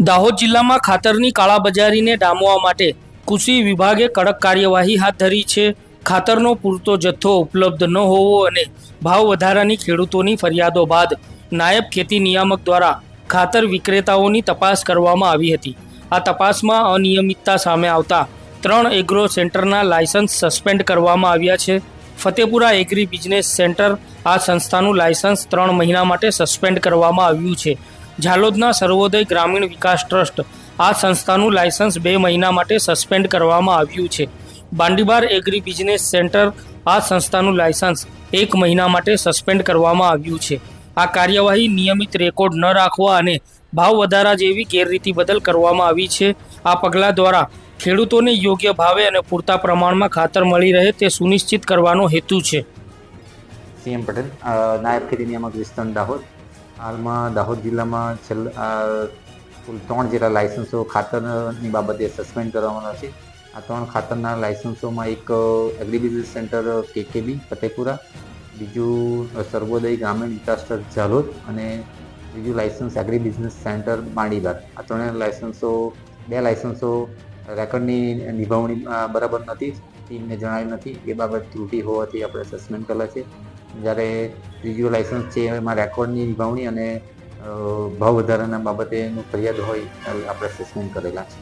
દાહોદ જિલ્લામાં ખાતરની કાળાબજારીને ડામવા માટે કૃષિ વિભાગે કડક કાર્યવાહી હાથ ધરી છે. ખાતરનો પૂરતો જથ્થો ઉપલબ્ધ ન હોવો અને ભાવ વધારાની ખેડૂતોની ફરિયાદો બાદ નાયબ ખેતી નિયામક દ્વારા ખાતર વિક્રેતાઓની તપાસ કરવામાં આવી હતી. આ તપાસમાં અનિયમિતતા સામે આવતા 3 એગ્રો સેન્ટરના લાયસન્સ સસ્પેન્ડ કરવામાં આવ્યા છે. ફતેપુરા એગ્રી બિઝનેસ સેન્ટર આ સંસ્થાનું લાયસન્સ 3 મહિના માટે સસ્પેન્ડ કરવામાં આવ્યું છે. ઝાલોદના સર્વોદય ગ્રામીણ વિકાસ ટ્રસ્ટ આ સંસ્થાનું લાયસન્સ 2 મહિના માટે સસ્પેન્ડ કરવામાં આવ્યું છે. બાંડીબાર એગ્રી બિઝનેસ સેન્ટર આ સંસ્થાનું લાયસન્સ 1 મહિના માટે સસ્પેન્ડ કરવામાં આવ્યું છે. આ કાર્યવાહી નિયમિત રેકોર્ડ ન રાખવા અને ભાવ વધારા જેવી ગેરરીતિ બદલ કરવામાં આવી છે. આ પગલાં દ્વારા ખેડૂતોને યોગ્ય ભાવે અને પૂરતા પ્રમાણમાં ખાતર મળી રહે તે સુનિશ્ચિત કરવાનો હેતુ છે. સીએમ પટેલ, નાયબ ખેતી નિયામક વિસ્તરણ દાહોદ. હાલમાં દાહોદ જિલ્લામાં કુલ 3 જેટલા લાયસન્સો ખાતરની બાબતે સસ્પેન્ડ કરવામાં છે. આ 3 ખાતરના લાયસન્સોમાં એક એગ્રીબિઝનેસ સેન્ટર કેકેબી ફતેપુરા, બીજું સર્વોદય ગ્રામીણ વિકાસ ટ્રસ્ટ ઝાલોદ અને બીજું લાયસન્સ એગ્રીબિઝનેસ સેન્ટર બાંડીબાર. આ 3 લાયસન્સો 2 લાયસન્સો રેકોર્ડની નિભાવણી બરાબર નથી, ટીમને જણાવી નથી. એ બાબત ત્રુટિ હોવાથી આપણે સસ્પેન્ડ કરેલા છે. જ્યારે ત્રીજું લાયસન્સ છે એમાં રેકોર્ડની નિભાવણી અને ભાવ વધારાના બાબતેનું ફરિયાદ હોય આપણે સસ્પેન્ડ કરેલા છે.